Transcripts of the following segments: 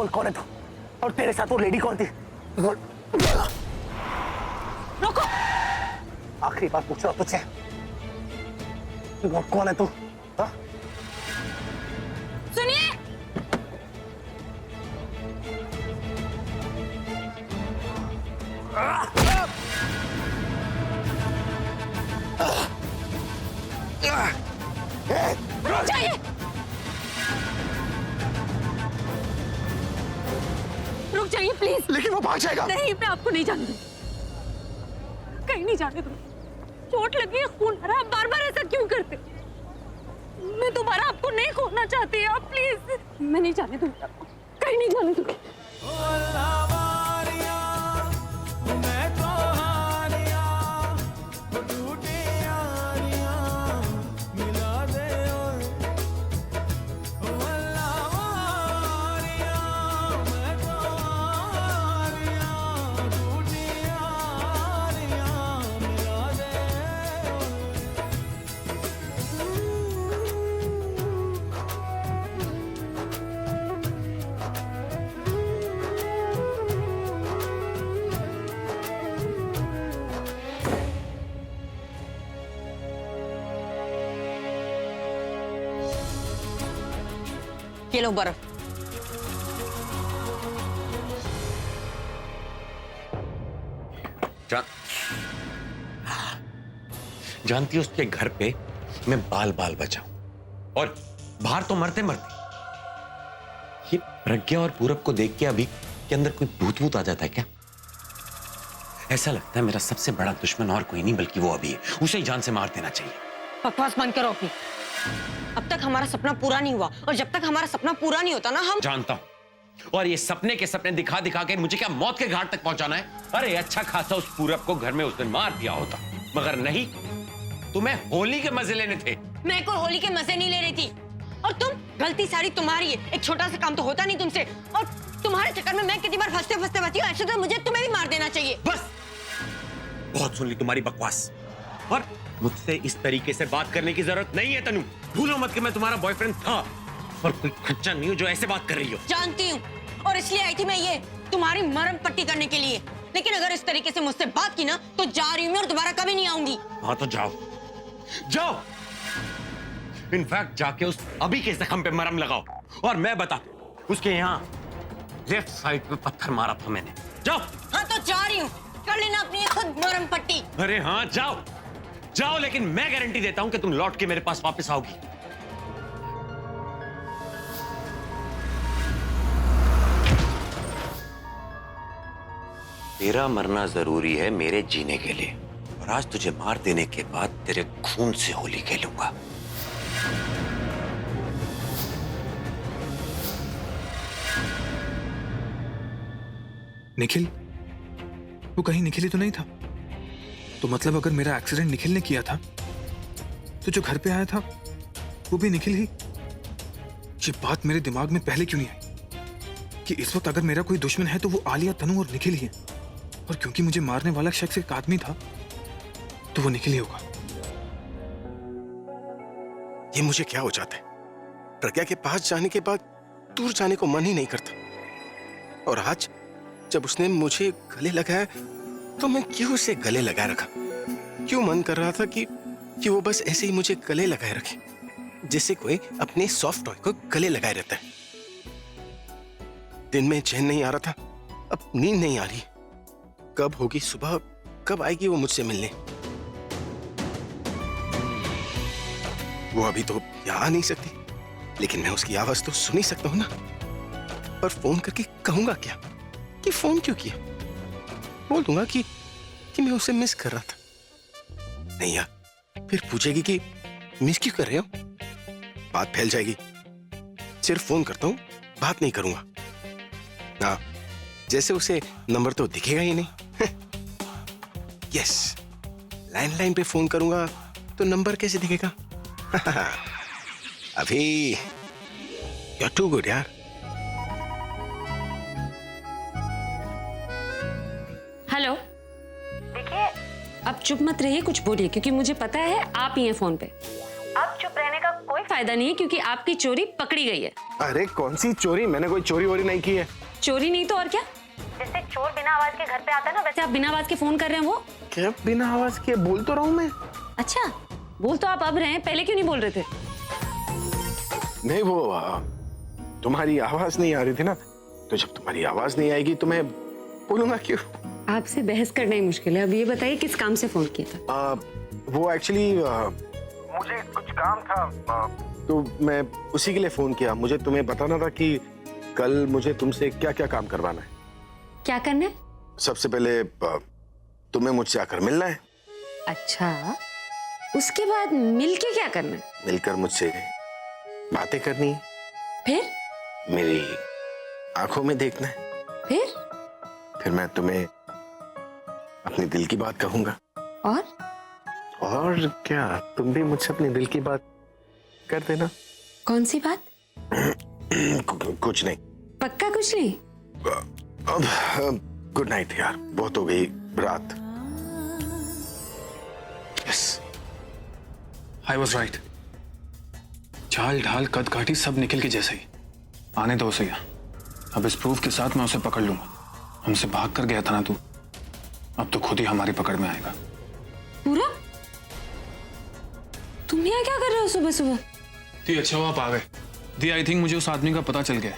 बोल कौन है तू, और तेरे साथ वो लेडी कौन थी? बोल। रुको, आखिरी बार पूछ रहा हूं तुझसे, कौन है तू? हाँ? सुनिए, रुक जाइए, रुक जाइए प्लीज। लेकिन वो भाग जाएगा। नहीं, मैं आपको नहीं जाने दूंगी, कहीं नहीं जाने दूंगी। चोट लगी है, खून आ रहा है, बार बार ऐसा क्यों करते? मैं दोबारा आपको नहीं खोना चाहती, आप प्लीज। मैं नहीं जाने दूंगी आपको, कहीं नहीं जाने दूंगी। ये लो बर्फ। जानती हो उसके घर पे मैं बाल बाल बचाऊं, और बाहर तो मरते मरते ये प्रज्ञा और पूरब को देख के अभी के अंदर कोई भूत भूत आ जाता है क्या? ऐसा लगता है मेरा सबसे बड़ा दुश्मन और कोई नहीं बल्कि वो अभी है, उसे ही जान से मार देना चाहिए। बकवास बंद करो अपनी। अब तक हमारा सपना पूरा नहीं हुआ, और जब तक हमारा सपना पूरा नहीं होता ना, हम जानता हूं, और ये सपने के सपने दिखा दिखा के मुझे क्या मौत के घाट तक पहुंचाना है? अरे अच्छा खासा उस पूरब को घर में उस दिन मार दिया होता, मगर नहीं, तुम्हें होली के मजे लेने थे। मैं कोई होली के मजे नहीं ले रही थी, और तुम, गलती सारी तुम्हारी है। एक छोटा सा काम तो होता नहीं तुमसे, और तुम्हारे चक्कर में मैं कितनी बार फंसते फंसते बची हूं। ऐसे तो मुझे तुम्हें भी मार देना चाहिए। बस, बहुत सुन ली तुम्हारी बकवास, और मुझसे इस तरीके से बात करने की जरूरत नहीं है तनु। भूलो मत कि मैं तुम्हारा बॉयफ्रेंड था, और कोई खच्चा नहीं हो जो ऐसे बात कर रही हो। जानती हूँ, और इसलिए आई थी मैं ये तुम्हारी मरम पट्टी करने के लिए। लेकिन अगर इस तरीके से मुझसे बात की ना, तो जा रही हूँ मैं, और दोबारा कभी नहीं आऊंगी। हाँ तो जाओ जाओ, इनफैक्ट जाके उस अभी के जख्म पे मरहम लगाओ, और मैं बता उसके यहाँ लेफ्ट साइड पे पत्थर मारा था मैंने। जाओ। हाँ तो जा रही हूँ, कर लेना अपनी खुद मरम पट्टी। अरे हाँ जाओ जाओ, लेकिन मैं गारंटी देता हूं कि तुम लौट के मेरे पास वापस आओगी। तेरा मरना जरूरी है मेरे जीने के लिए, और आज तुझे मार देने के बाद तेरे खून से होली खेलूंगा। निखिल, वो कहीं निखिल ही तो नहीं था? तो मतलब अगर मेरा एक्सीडेंट निखिल ने किया था, तो जो घर पे आया था वो भी निखिल ही। ये बात मेरे दिमाग में पहले क्यों नहीं आई कि इस वक्त अगर मेरा कोई दुश्मन है तो वो आलिया, तनु और निखिल ही है, और क्योंकि मुझे मारने वाला शख्स एक आदमी था तो वो निखिल ही होगा। ये मुझे क्या हो जाता है? प्रज्ञा के पास जाने के बाद दूर जाने को मन ही नहीं करता, और आज जब उसने मुझे गले लगाया तो मैं क्यों उसे गले लगाए रखा? क्यों मन कर रहा था कि वो बस ऐसे ही मुझे गले लगाए रखे, जैसे कोई अपने सॉफ्ट टॉय को गले लगाए रहता है। दिन में चैन नहीं आ रहा था, अब नींद नहीं आ रही। कब होगी सुबह, कब आएगी वो मुझसे मिलने? वो अभी तो यहाँ आ नहीं सकती, लेकिन मैं उसकी आवाज तो सुन ही सकता हूं ना। पर फोन करके कहूंगा क्या कि फोन क्यों किया? बोल दूंगा कि मैं उसे मिस कर रहा था। नहीं यार, फिर पूछेगी कि मिस क्यों कर रहे हो, बात फैल जाएगी। सिर्फ फोन करता हूं, बात नहीं करूंगा। हाँ, जैसे उसे नंबर तो दिखेगा ही नहीं। यस, लैंडलाइन पे फोन करूंगा तो नंबर कैसे दिखेगा? अभी यू आर टू गुड यार। हेलो, देखिए अब चुप मत रहिए, कुछ बोलिए, क्योंकि मुझे पता है आप ही हैं फोन पे। अब चुप रहने का कोई फायदा फायदा नहीं है क्योंकि आपकी चोरी पकड़ी गई है। अरे कौन सी चोरी? मैंने कोई चोरी वोरी नहीं की है। चोरी नहीं तो और क्या? जैसे चोर बिना आवाज के घर पे आता है ना, वैसे आप बिना आवाज के फोन कर रहे हैं। वो क्या बिना आवाज के? बोल तो रहा हूँ मैं। अच्छा, बोल तो आप अब रहे हैं, पहले क्यों नहीं बोल रहे थे? नहीं, वो तुम्हारी आवाज नहीं आ रही थी ना, तो जब तुम्हारी आवाज नहीं आएगी तो मैं बोलूंगा क्यों? आपसे बहस करना ही मुश्किल है। अब ये बताइए किस काम से फोन किया था? वो एक्चुअली मुझे कुछ काम था, तो मैं उसी के लिए फोन किया। मुझे तुम्हें बताना था कि कल मुझे तुमसे क्या क्या काम करवाना है। क्या करना है? सबसे पहले तुम्हें मुझसे आकर मिलना है। अच्छा, उसके बाद मिलके क्या करना है? मिलकर मुझसे बातें करनी है, फिर मेरी आंखों में देखना है, फिर मैं तुम्हें अपने दिल की बात कहूंगा। और क्या, तुम भी मुझसे अपने दिल की बात कर देना। कौन सी बात? कुछ नहीं। पक्का कुछ नहीं? अब गुड नाइट यार, बहुत हो गई रात। Yes, I was right. चाल ढाल कद काठी सब निखिल के जैसे ही। आने दो उसे यहाँ। अब इस प्रूफ के साथ मैं उसे पकड़ लूंगा। हमसे भाग कर गया था ना तू, अब तो खुद ही हमारी पकड़ में आएगा। पूरा तुम यहाँ क्या कर रहे हो सुबह सुबह? दी अच्छा हुआ आप आ गए। दी आई थिंक मुझे उस आदमी का पता चल गया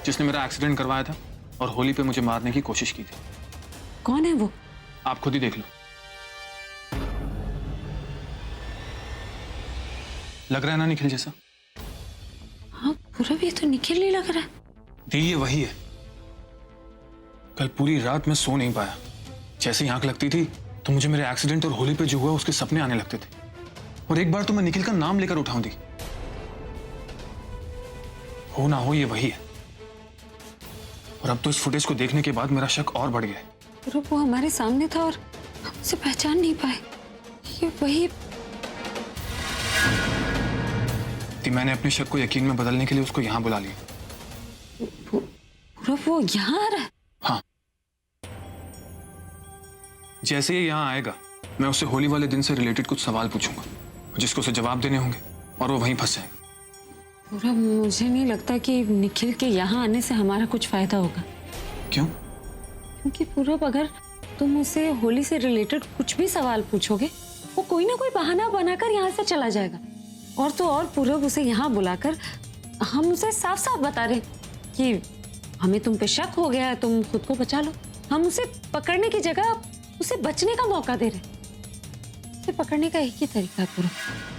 जिसने मेरा एक्सीडेंट करवाया था और होली पे मुझे मारने की कोशिश की थी। कौन है वो? आप खुद ही देख लो। लग रहा है ना निखिल जैसा? हाँ पूरा भी तो निखिल नहीं लग रहा है। दी ये वही है। कल पूरी रात मैं सो नहीं पाया। जैसे ही आंख लगती थी तो मुझे मेरे एक्सीडेंट और होली पे जो हुआ उसके सपने आने लगते थे। और एक बार तो मैं निखिल का नाम लेकर उठाऊं दी। हो ना हो ये वही है। और अब तो इस फुटेज को देखने के बाद मेरा शक और बढ़ गया है। पूरा वो हमारे सामने था और हम उसे पहचान नहीं पाए। ये वही। दी मैंने अपने शक को यकीन में बदलने के लिए उसको यहां बुला लिया। पूरा वो यहाँ आ रहा है? हाँ, जैसे ही यहां आएगा मैं उससे होली वाले दिन से रिलेटेड कुछ सवाल पूछूंगा जिसको उसे जवाब देने होंगे और वो वहीं फंस जाएगा। पूरा मुझे नहीं लगता कि निखिल के यहाँ आने से हमारा कुछ फायदा होगा। क्यों? क्योंकि पूरब अगर तुम उसे होली से रिलेटेड कुछ भी सवाल पूछोगे वो कोई ना कोई बहाना बनाकर यहाँ से चला जाएगा। और तो और पूरब उसे यहाँ बुलाकर हम उसे साफ साफ बता रहे कि हमें तुम पे शक हो गया है, तुम खुद को बचा लो। हम उसे पकड़ने की जगह उसे बचने का मौका दे रहे। उसे पकड़ने का एक ही तरीका है पूरब।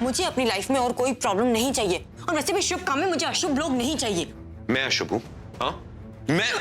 मुझे अपनी लाइफ में और कोई प्रॉब्लम नहीं चाहिए और वैसे भी शुभ काम में मुझे अशुभ लोग नहीं चाहिए। मैं अशुभ हूं? हाँ, मैं